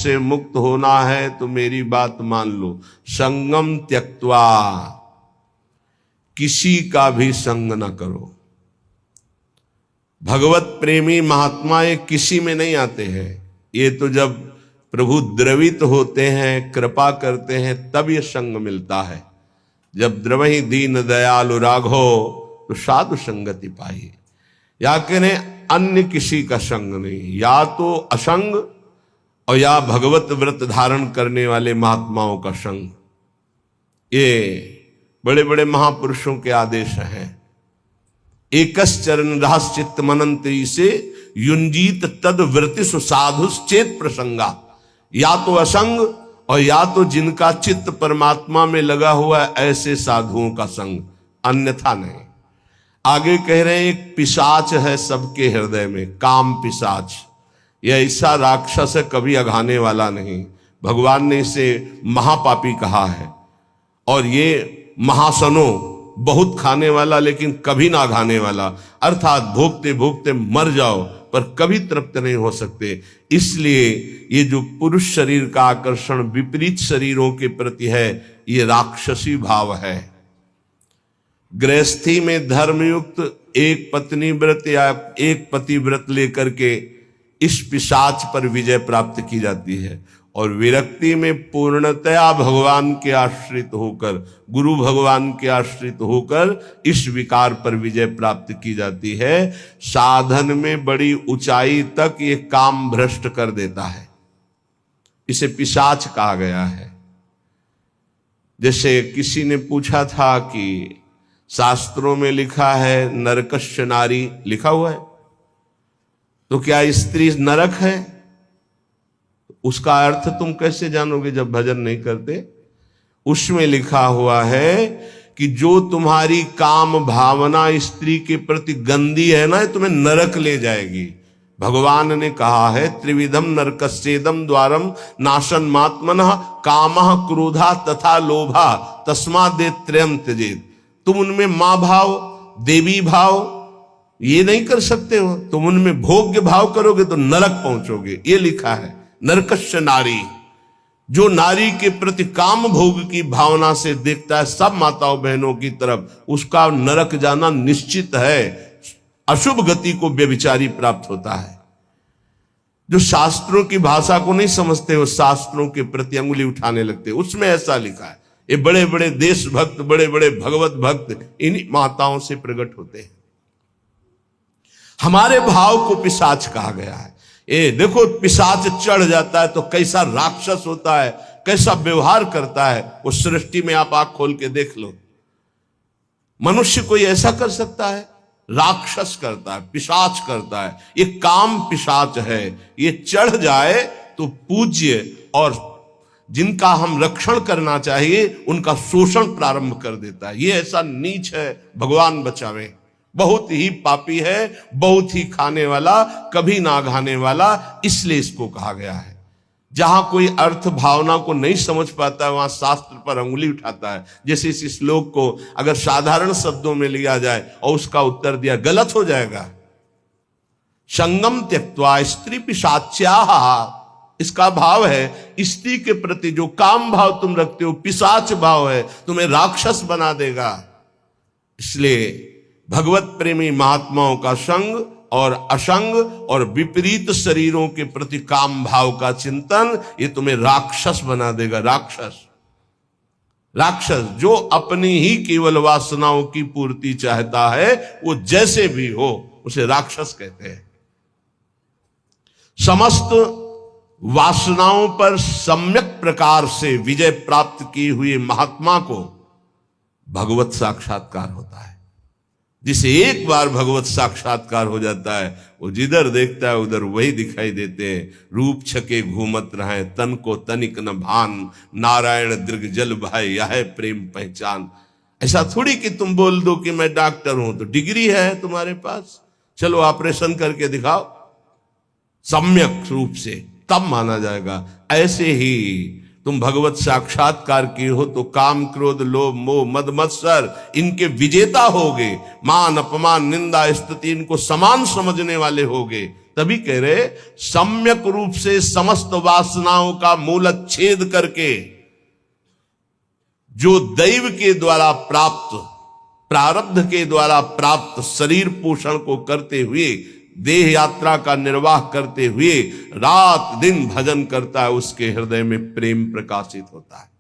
से मुक्त होना है तो मेरी बात मान लो, संगम त्यक्त्वा, किसी का भी संग न करो। भगवत प्रेमी महात्मा ये किसी में नहीं आते हैं, ये तो जब प्रभु द्रवित होते हैं, कृपा करते हैं, तब ये संग मिलता है। जब द्रवहि दीन दयालु राघो तो साधु संगति पाई। या कहें अन्य किसी का संग नहीं, या तो असंग और या भगवत व्रत धारण करने वाले महात्माओं का संग। ये बड़े बड़े महापुरुषों के आदेश हैं। एकस चरण रहस चित्त मनंत्री से युंजीत तद वृत्तिषु साधुश्चेत प्रसंगा। या तो असंग और या तो जिनका चित्त परमात्मा में लगा हुआ है, ऐसे साधुओं का संग, अन्यथा नहीं। आगे कह रहे हैं एक पिशाच है सबके हृदय में, काम पिशाच। यह ऐसा राक्षस है, कभी अघाने वाला नहीं। भगवान ने इसे महापापी कहा है। और ये महासनो, बहुत खाने वाला लेकिन कभी ना खाने वाला, अर्थात भोगते भोगते मर जाओ पर कभी तृप्त नहीं हो सकते। इसलिए ये जो पुरुष शरीर का आकर्षण विपरीत शरीरों के प्रति है, ये राक्षसी भाव है। गृहस्थी में धर्मयुक्त एक पत्नी व्रत या एक पति व्रत लेकर के इस पिशाच पर विजय प्राप्त की जाती है। और विरक्ति में पूर्णतया भगवान के आश्रित होकर, गुरु भगवान के आश्रित होकर इस विकार पर विजय प्राप्त की जाती है। साधन में बड़ी ऊंचाई तक ये काम भ्रष्ट कर देता है, इसे पिशाच कहा गया है। जैसे किसी ने पूछा था कि शास्त्रों में लिखा है नरकस्य नारी, लिखा हुआ है, तो क्या स्त्री नरक है? उसका अर्थ तुम कैसे जानोगे जब भजन नहीं करते? उसमें लिखा हुआ है कि जो तुम्हारी काम भावना स्त्री के प्रति गंदी है ना, तुम्हें नरक ले जाएगी। भगवान ने कहा है त्रिविधम नरकस्येदम द्वारम नाशन मात्मनः कामः क्रोधा तथा लोभा तस्मादेव त्रयम् त्यजेत्। तुम उनमें मां भाव, देवी भाव ये नहीं कर सकते हो, तुम उनमें भोग्य भाव करोगे तो नरक पहुंचोगे। ये लिखा है नरकस्य नारी। जो नारी के प्रति काम भोग की भावना से देखता है सब माताओं बहनों की तरफ, उसका नरक जाना निश्चित है। अशुभ गति को व्यभिचारी प्राप्त होता है। जो शास्त्रों की भाषा को नहीं समझते हो, शास्त्रों के प्रति अंगुली उठाने लगते, उसमें ऐसा लिखा है। ये बड़े बड़े देशभक्त, बड़े बड़े भगवत भक्त इन्हीं माताओं से प्रकट होते हैं। हमारे भाव को पिशाच कहा गया है। ये देखो, पिशाच चढ़ जाता है तो कैसा राक्षस होता है, कैसा व्यवहार करता है। उस सृष्टि में आप आंख खोल के देख लो, मनुष्य कोई ऐसा कर सकता है? राक्षस करता है, पिशाच करता है। ये काम पिशाच है। ये चढ़ जाए तो पूज्य और जिनका हम रक्षण करना चाहिए उनका शोषण प्रारंभ कर देता है। ये ऐसा नीच है, भगवान बचावे। बहुत ही पापी है, बहुत ही खाने वाला, कभी ना खाने वाला, इसलिए इसको कहा गया है। जहां कोई अर्थ भावना को नहीं समझ पाता है वहां शास्त्र पर अंगुली उठाता है। जैसे इस श्लोक को अगर साधारण शब्दों में लिया जाए और उसका उत्तर दिया, गलत हो जाएगा। संगम त्यक्त्वा स्त्री पिशाच्याः, इसका भाव है स्त्री के प्रति जो काम भाव तुम रखते हो पिशाच भाव है, तुम्हें राक्षस बना देगा। इसलिए भगवत प्रेमी महात्माओं का संग और असंग और विपरीत शरीरों के प्रति काम भाव का चिंतन, ये तुम्हें राक्षस बना देगा। राक्षस, राक्षस जो अपनी ही केवल वासनाओं की पूर्ति चाहता है, वो जैसे भी हो उसे राक्षस कहते हैं। समस्त वासनाओं पर सम्यक प्रकार से विजय प्राप्त किए हुए महात्मा को भगवत साक्षात्कार होता है। जिसे एक बार भगवत साक्षात्कार हो जाता है, वो जिधर देखता है उधर वही दिखाई देते हैं। रूप छके घूमत रहे, तन को तनिक न भान, नारायण दीर्घ जल भाई यह प्रेम पहचान। ऐसा थोड़ी कि तुम बोल दो कि मैं डॉक्टर हूं तो डिग्री है तुम्हारे पास, चलो ऑपरेशन करके दिखाओ, सम्यक रूप से तब माना जाएगा। ऐसे ही तुम भगवत साक्षात्कार की हो तो काम क्रोध लोभ मोह मद मत्सर इनके विजेता होगे। मान अपमान निंदा स्तुति इनको समान समझने वाले होगे, तभी कह रहे सम्यक रूप से समस्त वासनाओं का मूलच्छेद करके जो दैव के द्वारा प्राप्त, प्रारब्ध के द्वारा प्राप्त शरीर पोषण को करते हुए, देह यात्रा का निर्वाह करते हुए रात दिन भजन करता है, उसके हृदय में प्रेम प्रकाशित होता है।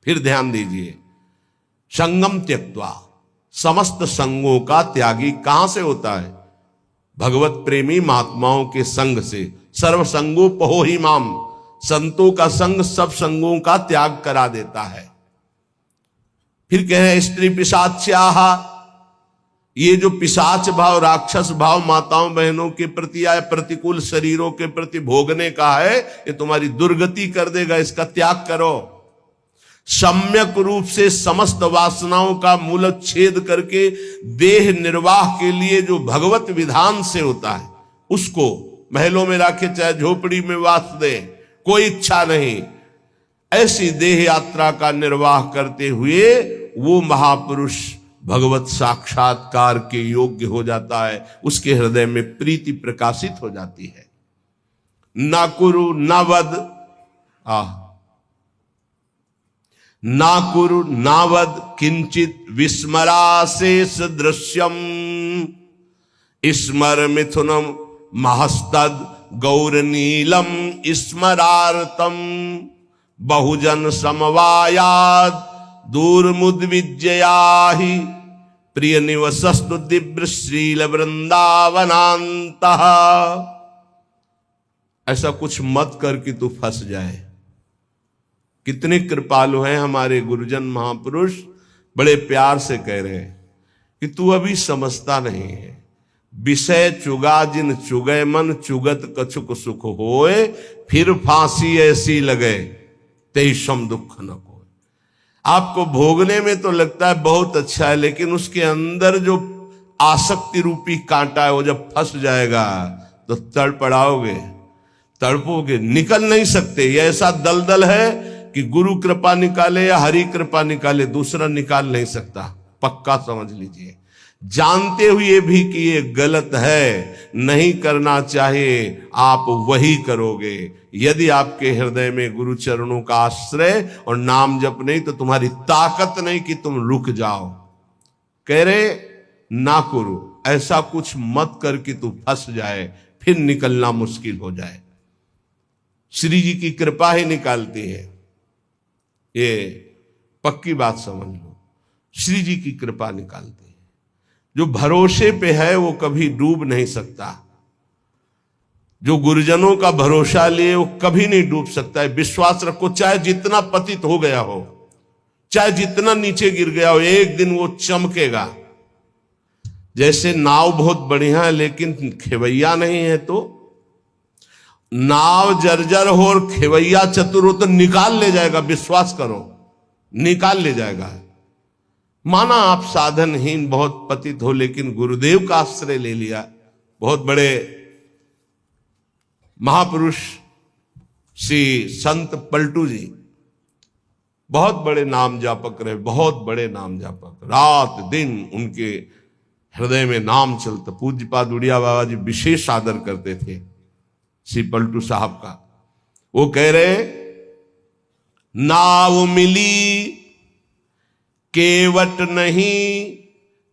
फिर ध्यान दीजिए, संगम त्यक्त्वा, समस्त संगों का त्यागी कहां से होता है? भगवत प्रेमी महात्माओं के संग से। सर्व संगोपहो ही माम, संतों का संग सब संगों का त्याग करा देता है। फिर कह रहे स्त्री पिशाच्याह, ये जो पिशाच भाव, राक्षस भाव माताओं बहनों के प्रति आए, प्रतिकूल शरीरों के प्रति भोगने का है, ये तुम्हारी दुर्गति कर देगा, इसका त्याग करो। सम्यक रूप से समस्त वासनाओं का मूलच्छेद करके देह निर्वाह के लिए जो भगवत विधान से होता है, उसको महलों में रखे चाहे झोपड़ी में वास दे, कोई इच्छा नहीं, ऐसी देह यात्रा का निर्वाह करते हुए वो महापुरुष भगवत साक्षात्कार के योग्य हो जाता है, उसके हृदय में प्रीति प्रकाशित हो जाती है। ना कुरु ना वद, ना कुरु नावद किंचित विस्मराशेष दृश्यम, स्मर मिथुनम महस्तद गौरनीलम स्मरार्तम, बहुजन समवायाद दूरमुद्विजयाहि, प्रिय निवसस्तु दिव्य श्रील वृंदावनांतः। ऐसा कुछ मत कर कि तू फंस जाए। कितने कृपालु हैं हमारे गुरुजन महापुरुष, बड़े प्यार से कह रहे हैं कि तू अभी समझता नहीं है। विषय चुगा जिन चुगय मन, चुगत कछुक सुख होए, फिर फांसी ऐसी लगे तेईसम दुख न को। आपको भोगने में तो लगता है बहुत अच्छा है, लेकिन उसके अंदर जो आसक्ति रूपी कांटा है, वो जब फंस जाएगा तो तड़पड़ाओगे, तड़पोगे, निकल नहीं सकते। ये ऐसा दलदल है कि गुरु कृपा निकाले या हरि कृपा निकाले, दूसरा निकाल नहीं सकता, पक्का समझ लीजिए। जानते हुए भी कि ये गलत है, नहीं करना चाहिए, आप वही करोगे। यदि आपके हृदय में गुरु चरणों का आश्रय और नाम जप नहीं, तो तुम्हारी ताकत नहीं कि तुम रुक जाओ। कह रहे ना करो, ऐसा कुछ मत कर कि तू फंस जाए, फिर निकलना मुश्किल हो जाए। श्री जी की कृपा ही निकालती है, ये पक्की बात समझ लो। श्री जी की कृपा निकालती है। जो भरोसे पे है वो कभी डूब नहीं सकता। जो गुरुजनों का भरोसा लिए वो कभी नहीं डूब सकता है। विश्वास रखो, चाहे जितना पतित हो गया हो, चाहे जितना नीचे गिर गया हो, एक दिन वो चमकेगा। जैसे नाव बहुत बढ़िया है लेकिन खेवैया नहीं है, तो नाव जर्जर हो और खेवैया चतुर हो तो निकाल ले जाएगा, विश्वास करो, निकाल ले जाएगा। माना आप साधनहीन बहुत पतित हो, लेकिन गुरुदेव का आश्रय ले लिया। बहुत बड़े महापुरुष श्री संत पलटू जी बहुत बड़े नाम जापक रहे, बहुत बड़े नाम जापक, रात दिन उनके हृदय में नाम चलता। पूज्यपाद उड़िया बाबा जी विशेष आदर करते थे श्री पलटू साहब का। वो कह रहे नाव मिली केवट नहीं,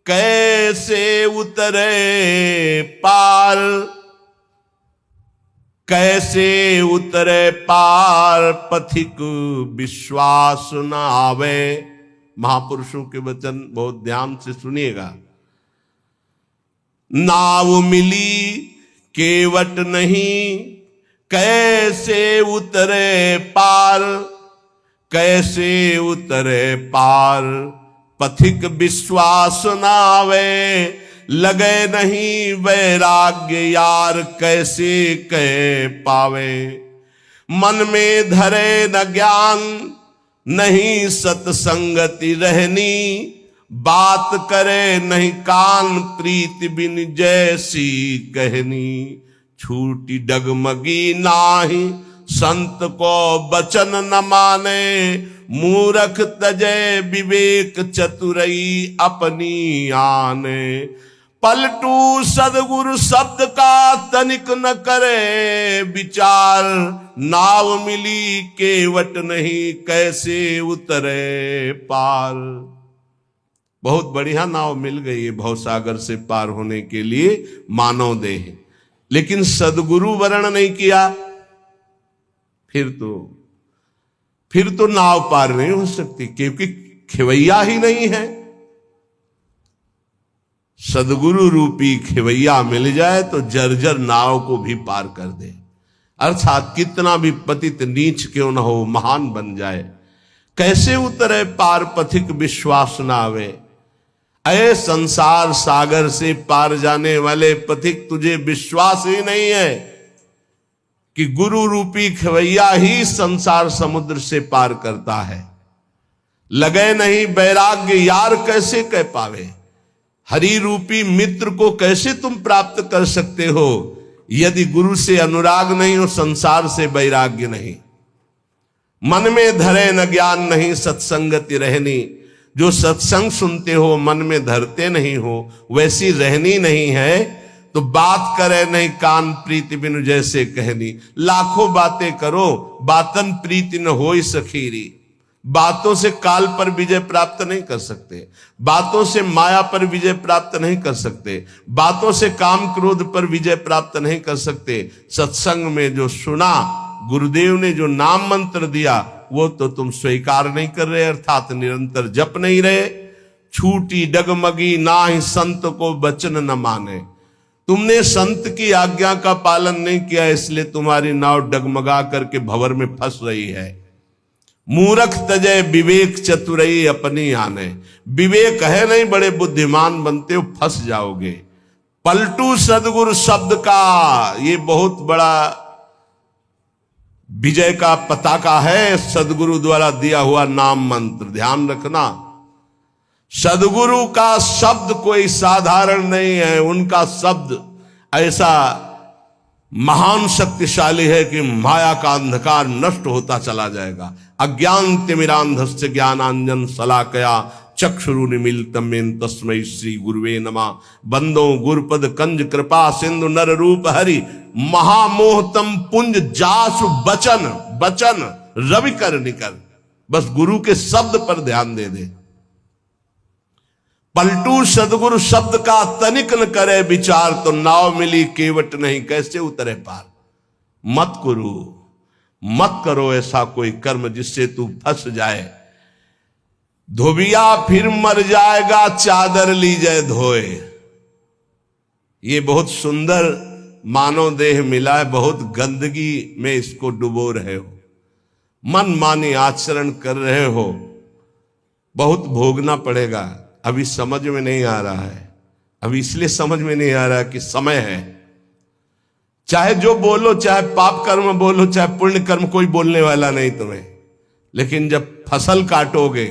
कैसे उतरे पार, कैसे उतरे पार, पथिक विश्वास न आवे। महापुरुषों के वचन बहुत ध्यान से सुनिएगा। नाव मिली केवट नहीं, कैसे उतरे पार, कैसे उतरे पार, पथिक विश्वास न आवे। लगे नहीं वैराग्य यार, कैसे कह पावे। मन में धरे न ज्ञान, नहीं सत्संगति रहनी। बात करे नहीं कान, प्रीति बिन जैसी कहनी। छूटी डगमगी नाही, संत को बचन न माने। मूरख तजय विवेक चतुरई अपनी आने। पलटू सदगुरु शब्द का तनिक न करे विचार, नाव मिली केवट नहीं कैसे उतरे पार। बहुत बढ़िया नाव मिल गई है भवसागर से पार होने के लिए मानव देह, लेकिन सदगुरु वर्ण नहीं किया, फिर तो नाव पार नहीं हो सकती, क्योंकि खिवैया ही नहीं है। सदगुरु रूपी खिवैया मिल जाए तो जर्जर नाव को भी पार कर दे, अर्थात कितना भी पतित नीच क्यों न हो महान बन जाए। कैसे उतरे पार पथिक विश्वास न आवे, अये संसार सागर से पार जाने वाले पथिक तुझे विश्वास ही नहीं है कि गुरु रूपी खवैया ही संसार समुद्र से पार करता है। लगे नहीं वैराग्य यार कैसे कह पावे, हरि रूपी मित्र को कैसे तुम प्राप्त कर सकते हो यदि गुरु से अनुराग नहीं हो, संसार से वैराग्य नहीं। मन में धरे न ज्ञान नहीं सत्संगति रहनी, जो सत्संग सुनते हो मन में धरते नहीं हो वैसी रहनी नहीं है। तो बात करे नहीं कान प्रीति बिनु जैसे कहनी, लाखों बातें करो बातन प्रीति न होई सखीरी। बातों से काल पर विजय प्राप्त नहीं कर सकते, बातों से माया पर विजय प्राप्त नहीं कर सकते, बातों से काम क्रोध पर विजय प्राप्त नहीं कर सकते। सत्संग में जो सुना, गुरुदेव ने जो नाम मंत्र दिया वो तो तुम स्वीकार नहीं कर रहे, अर्थात निरंतर जप नहीं रहे। छूटी डगमगी ना ही संत को वचन न माने, तुमने संत की आज्ञा का पालन नहीं किया, इसलिए तुम्हारी नाव डगमगा करके भंवर में फंस रही है। मूर्ख तजय विवेक चतुरई अपनी आने, विवेक है नहीं बड़े बुद्धिमान बनते हो, फंस जाओगे। पलटू सदगुरु शब्द का ये बहुत बड़ा विजय का पताका है, सदगुरु द्वारा दिया हुआ नाम मंत्र। ध्यान रखना, सदगुरु का शब्द कोई साधारण नहीं है, उनका शब्द ऐसा महान शक्तिशाली है कि माया का अंधकार नष्ट होता चला जाएगा। अज्ञान तिमिरांधस्य ज्ञानांजन शलाकया चक्षुरुन्मीलितं येन तस्मै श्री गुरुवे नमः। बंदो गुरुपद कंज कृपा सिंधु नर रूप हरि, महामोहतम पुंज जासु बचन बचन रवि कर निकर। बस गुरु के शब्द पर ध्यान दे दे। पलटू सदगुरु शब्द का तनिक न करे विचार, तो नाव मिली केवट नहीं कैसे उतरे पार। मत करो ऐसा कोई कर्म जिससे तू फंस जाए। धोबिया फिर मर जाएगा चादर लीजे धोए। ये बहुत सुंदर मानव देह मिला है, बहुत गंदगी में इसको डुबो रहे हो, मन मानी आचरण कर रहे हो, बहुत भोगना पड़ेगा। अभी समझ में नहीं आ रहा है, अभी इसलिए समझ में नहीं आ रहा कि समय है। चाहे जो बोलो, चाहे पाप कर्म बोलो, चाहे पुण्य कर्म, कोई बोलने वाला नहीं तुम्हें। लेकिन जब फसल काटोगे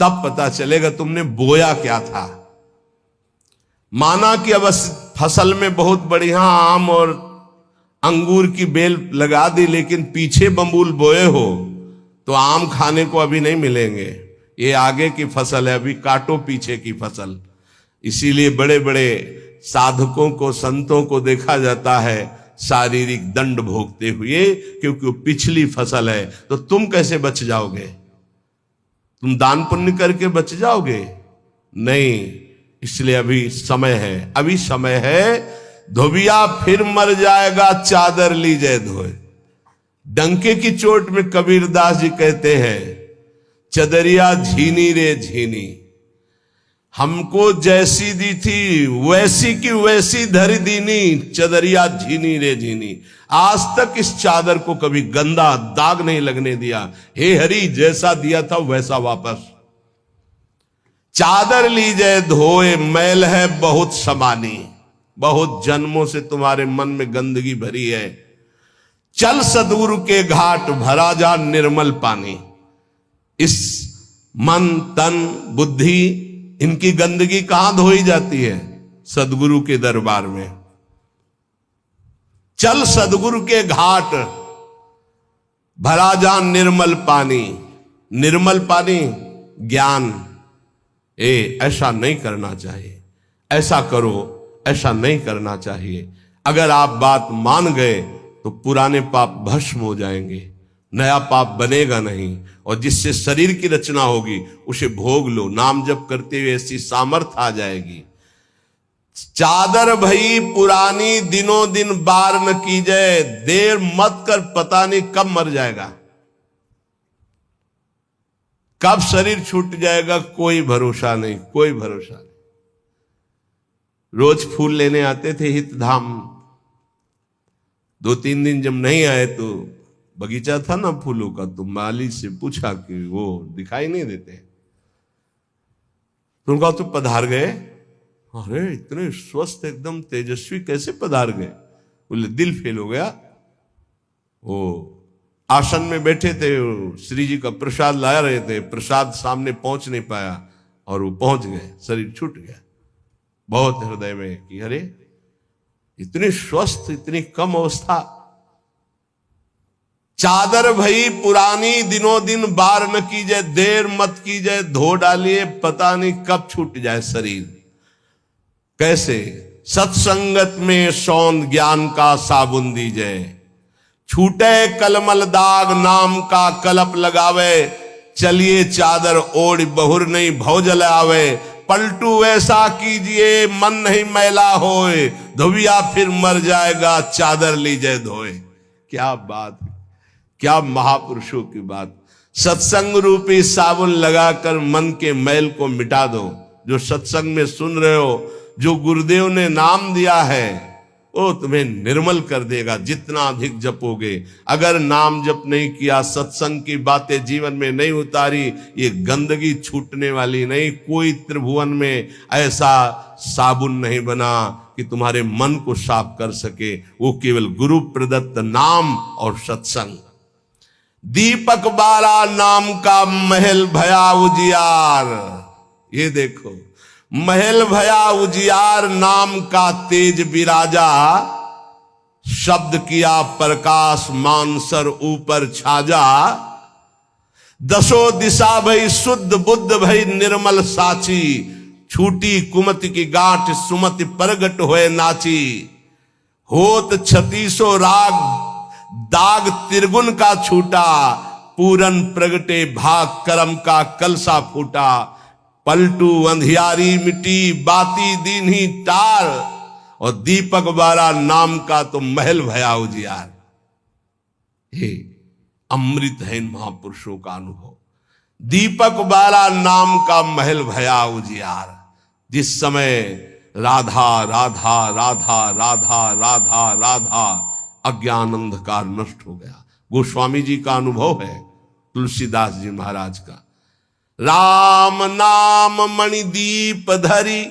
तब पता चलेगा तुमने बोया क्या था। माना कि अब फसल में बहुत बढ़िया आम और अंगूर की बेल लगा दी, लेकिन पीछे बम्बूल बोए हो तो आम खाने को अभी नहीं मिलेंगे। ये आगे की फसल है, अभी काटो पीछे की फसल। इसीलिए बड़े बड़े साधकों को, संतों को देखा जाता है शारीरिक दंड भोगते हुए, क्योंकि वो पिछली फसल है। तो तुम कैसे बच जाओगे? तुम दान पुण्य करके बच जाओगे? नहीं, इसलिए अभी समय है, अभी समय है। धोबिया फिर मर जाएगा चादर लीजे धोए। डंके की चोट में कबीरदास जी कहते हैं, चदरिया झीनी रे झीनी, हमको जैसी दी थी वैसी की वैसी धरी दीनी, चदरिया झीनी रे झीनी। आज तक इस चादर को कभी गंदा दाग नहीं लगने दिया। हे हरि, जैसा दिया था वैसा वापस। चादर लीजे धोए, मैल है बहुत समानी, बहुत जन्मों से तुम्हारे मन में गंदगी भरी है। चल सदगुरु के घाट, भरा जा निर्मल पानी। इस मन तन बुद्धि इनकी गंदगी कहां धोई जाती है? सदगुरु के दरबार में। चल सदगुरु के घाट, भरा जा निर्मल पानी। निर्मल पानी ज्ञान, ऐसा नहीं करना चाहिए। ऐसा करो, ऐसा नहीं करना चाहिए। अगर आप बात मान गए तो पुराने पाप भस्म हो जाएंगे, नया पाप बनेगा नहीं, और जिससे शरीर की रचना होगी उसे भोग लो। नाम जप करते हुए ऐसी सामर्थ आ जाएगी। चादर भई पुरानी, दिनों दिन बार न की जाए, देर मत कर, पता नहीं कब मर जाएगा, कब शरीर छूट जाएगा, कोई भरोसा नहीं, कोई भरोसा नहीं। रोज फूल लेने आते थे हितधाम, 2-3 दिन जब नहीं आए तो बगीचा था ना फूलों का, तो माली से पूछा कि वो दिखाई नहीं देते, तो उनका तो पधार गए। अरे इतने स्वस्थ एकदम तेजस्वी कैसे पधार गए? बोले दिल फेल हो गया। वो आसन में बैठे थे, श्री जी का प्रसाद ला रहे थे, प्रसाद सामने पहुंच नहीं पाया और वो पहुंच गए, शरीर छूट गया। बहुत हृदय में कि अरे इतनी स्वस्थ, इतनी कम अवस्था। चादर भई पुरानी, दिनों दिन बार न कीजिए, देर मत कीजिए, धो डालिए, पता नहीं कब छूट जाए शरीर। कैसे? सत्संगत में सौंद ज्ञान का साबुन दीजिए, छूटे कलमल दाग नाम का कलप लगावे, चलिए चादर ओढ़ बहुर नहीं भव जल आवे, पलटू ऐसा कीजिए मन नहीं मैला होए, धोबिया फिर मर जाएगा चादर लीजिए धोए। क्या बात, क्या महापुरुषों की बात। सत्संग रूपी साबुन लगाकर मन के मैल को मिटा दो। जो सत्संग में सुन रहे हो, जो गुरुदेव ने नाम दिया है वो तुम्हें निर्मल कर देगा जितना अधिक जपोगे। अगर नाम जप नहीं किया, सत्संग की बातें जीवन में नहीं उतारी, ये गंदगी छूटने वाली नहीं। कोई त्रिभुवन में ऐसा साबुन नहीं बना कि तुम्हारे मन को साफ कर सके, वो केवल गुरु प्रदत्त नाम और सत्संग। दीपक बारा नाम का महल भया उजियार, ये देखो, महल भया उजियार नाम का तेज विराजा, शब्द किया प्रकाश मानसर ऊपर छाजा, दसों दिशा भई शुद्ध बुद्ध भई निर्मल साची, छूटी कुमति की गांठ सुमति प्रगट होए नाची, होत 36 राग दाग त्रिगुण का छूटा, पूरन प्रगटे भाग करम का कलसा फूटा, पलटू अंधियारी मिटी बाती दीन्ही टार, और दीपक बारा नाम का तो महल भया उजियार। हे अमृत है इन महापुरुषों का अनुभव। दीपक बारा नाम का महल भया उजियार। जिस समय राधा राधा राधा राधा राधा राधा अज्ञान अंधकार नष्ट हो गया। गोस्वामी जी का अनुभव है, तुलसीदास जी महाराज का। राम नाम मणिदीप धरी,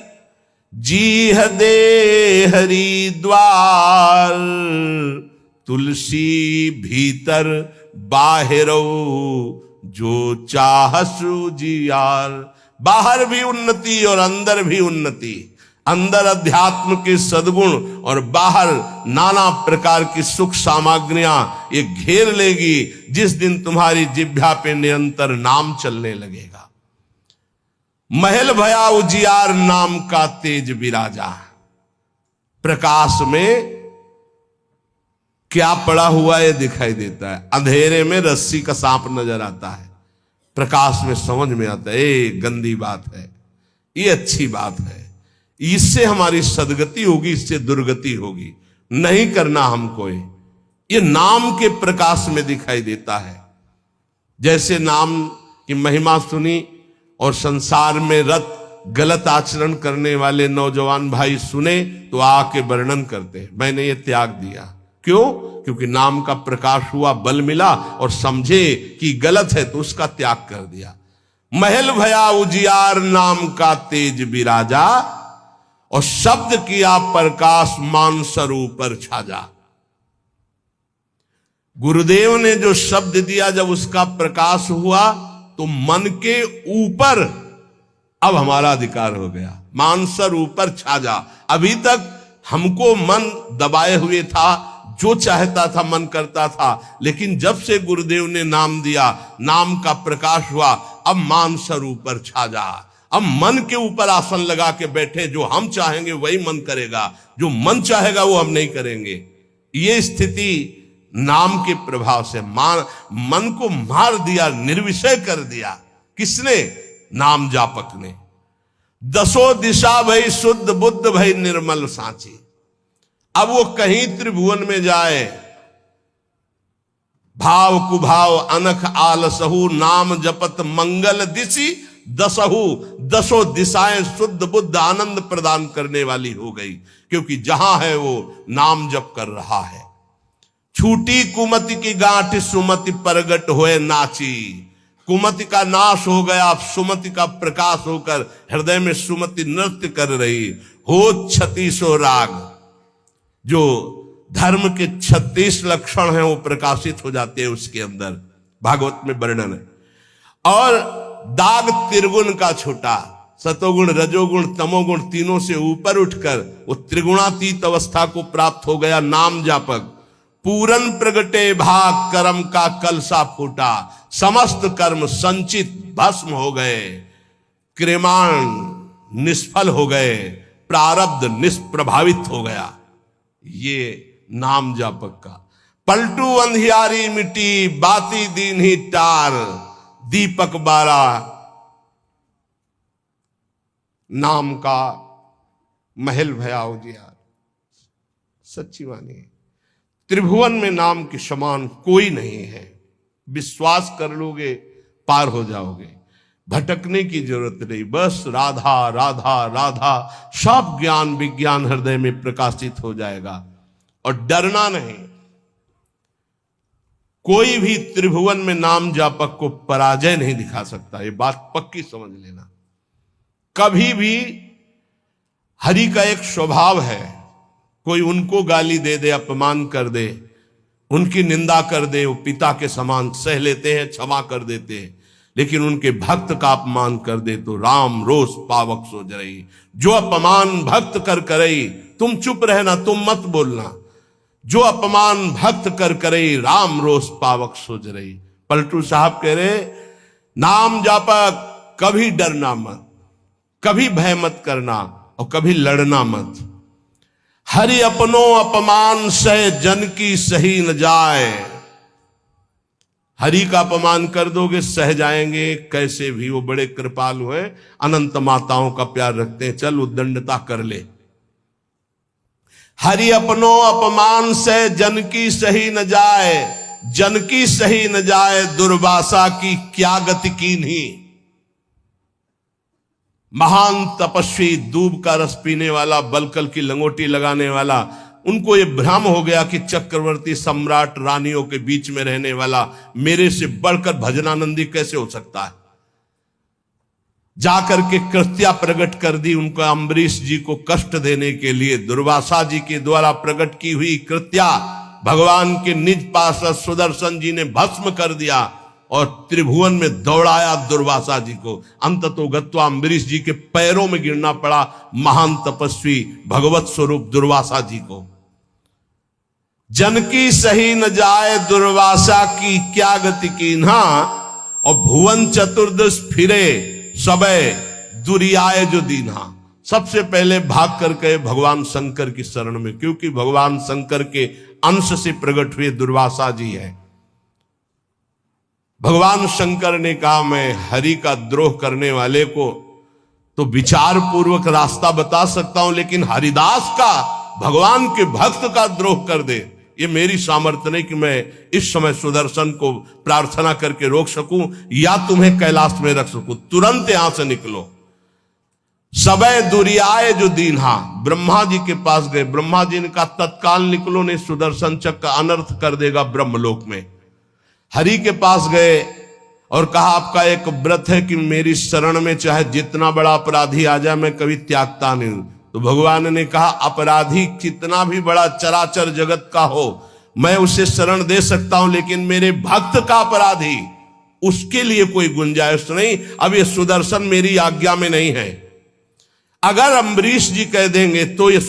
जीह दे हरि द्वार, तुलसी भीतर बाहरो जो चाहसु जियार। बाहर भी उन्नति और अंदर भी उन्नति। अंदर अध्यात्म के सद्गुण और बाहर नाना प्रकार की सुख सामग्रियां ये घेर लेगी जिस दिन तुम्हारी जिह्वा पे निरंतर नाम चलने लगेगा। महल भया उजियार नाम का तेज विराजा। प्रकाश में क्या पड़ा हुआ ये दिखाई देता है, अंधेरे में रस्सी का सांप नजर आता है, प्रकाश में समझ में आता है ये गंदी बात है, ये अच्छी बात है, इससे हमारी सदगति होगी, इससे दुर्गति होगी, नहीं करना हमको। ये नाम के प्रकाश में दिखाई देता है। जैसे नाम की महिमा सुनी और संसार में रत गलत आचरण करने वाले नौजवान भाई सुने तो आके वर्णन करते हैं, मैंने ये त्याग दिया। क्यों? क्योंकि नाम का प्रकाश हुआ, बल मिला और समझे कि गलत है तो उसका त्याग कर दिया। महल भया उजियार नाम का तेज विराजा, और शब्द किया प्रकाश मानसर ऊपर छाजा। गुरुदेव ने जो शब्द दिया, जब उसका प्रकाश हुआ तो मन के ऊपर अब हमारा अधिकार हो गया, मानसर ऊपर छाजा। अभी तक हमको मन दबाए हुए था, जो चाहता था मन करता था, लेकिन जब से गुरुदेव ने नाम दिया, नाम का प्रकाश हुआ, अब मानसर ऊपर छाजा। अब मन के ऊपर आसन लगा के बैठे, जो हम चाहेंगे वही मन करेगा, जो मन चाहेगा वो हम नहीं करेंगे। ये स्थिति नाम के प्रभाव से मन को मार दिया, निर्विषय कर दिया। किसने? नाम जापक ने। दसों दिशा भई शुद्ध बुद्ध भई निर्मल सांची। अब वो कहीं त्रिभुवन में जाए, भाव कुभाव अनख आलसहु नाम जपत मंगल दिशि दसहु। दसों दिशाएं शुद्ध बुद्ध आनंद प्रदान करने वाली हो गई, क्योंकि जहां है वो नाम जप कर रहा है। छूटी कुमति की गांठ सुमति परगट होए नाची। कुमति का नाश हो गया, सुमति का प्रकाश होकर हृदय में सुमति नृत्य कर रही। हो 36 राग, जो धर्म के 36 लक्षण हैं वो प्रकाशित हो जाते हैं उसके अंदर, भागवत में वर्णन है। और दाग त्रिगुण का छूटा, सतोगुण रजोगुण तमोगुण तीनों से ऊपर उठकर वो त्रिगुणातीत अवस्था को प्राप्त हो गया नाम जापक। पूरन प्रगटे भाग कर्म का कलसा फूटा। समस्त कर्म संचित भस्म हो गए, क्रियमाण निष्फल हो गए, प्रारब्ध निष्प्रभावित हो गया। ये नाम जापक का। पलटू अंधियारी मिट्टी बाती दीन ही टार। दीपक बारा नाम का महल भया उजियार। सच्ची वाणी है। त्रिभुवन में नाम के समान कोई नहीं है। विश्वास कर लोगे पार हो जाओगे, भटकने की जरूरत नहीं। बस राधा राधा राधा, सब ज्ञान विज्ञान हृदय में प्रकाशित हो जाएगा। और डरना नहीं। कोई भी त्रिभुवन में नाम जापक को पराजय नहीं दिखा सकता, ये बात पक्की समझ लेना। कभी भी हरि का एक स्वभाव है, कोई उनको गाली दे दे, अपमान कर दे, उनकी निंदा कर दे, वो पिता के समान सह लेते हैं, क्षमा कर देते हैं। लेकिन उनके भक्त का अपमान कर दे तो राम रोष पावक सो जरई। जो अपमान भक्त कर करई, तुम चुप रहना, तुम मत बोलना। जो अपमान भक्त कर करई, राम रोष पावक सो जरई। पलटू साहब कह रहे, नाम जापक कभी डरना मत, कभी भय मत करना और कभी लड़ना मत। हरि अपनो अपमान सह जन की सही न जाए। हरि का अपमान कर दोगे सह जाएंगे, कैसे भी। वो बड़े कृपालु हैं, अनंत माताओं का प्यार रखते हैं, चल उद्दंडता कर ले। हरि अपनो अपमान से जन की सही न जाए। जन की सही न जाए, दुर्वासा की क्या गति कीन्ही। महान तपस्वी, दूब का रस पीने वाला, बलकल की लंगोटी लगाने वाला, उनको ये भ्रम हो गया कि चक्रवर्ती सम्राट रानियों के बीच में रहने वाला मेरे से बढ़कर भजनानंदी कैसे हो सकता है। जाकर के कृत्या प्रकट कर दी उनको, अम्बरीश जी को कष्ट देने के लिए। दुर्वासा जी के द्वारा प्रकट की हुई कृत्या भगवान के निज पार्षद सुदर्शन जी ने भस्म कर दिया और त्रिभुवन में दौड़ाया दुर्वासा जी को। अंततो गत्वा अम्बरीश जी के पैरों में गिरना पड़ा महान तपस्वी भगवत स्वरूप दुर्वासा जी को। जन की सही न जाए, दुर्वासा की क्या गति कीन्हा। और भुवन चतुर्दश फिरे सबे दुरियाए जो दीन्हा। सबसे पहले भाग कर गए भगवान शंकर की शरण में, क्योंकि भगवान शंकर के अंश से प्रकट हुए दुर्वासा जी है। भगवान शंकर ने कहा, मैं हरि का द्रोह करने वाले को तो विचार पूर्वक रास्ता बता सकता हूं, लेकिन हरिदास का, भगवान के भक्त का द्रोह कर दे, ये मेरी सामर्थ्य नहीं कि मैं इस समय सुदर्शन को प्रार्थना करके रोक सकूं या तुम्हें कैलाश में रख सकूं। तुरंत यहां से निकलो। सबे दुरियाए जो दीन्हा। ब्रह्मा जी के पास गए, ब्रह्मा जी ने कहा तत्काल निकलो, नहीं सुदर्शन चक्र का अनर्थ कर देगा ब्रह्मलोक में। हरि के पास गए और कहा आपका एक व्रत है कि मेरी शरण में चाहे जितना बड़ा अपराधी आ जाए मैं कभी त्यागता नहीं हूं। तो भगवान ने कहा अपराधी कितना भी बड़ा चराचर जगत का हो मैं उसे शरण दे सकता हूं, लेकिन मेरे भक्त का अपराधी, उसके लिए कोई गुंजाइश नहीं। अब ये सुदर्शन मेरी आज्ञा में नहीं है। अगर अम्बरीश जी कह देंगे तो ये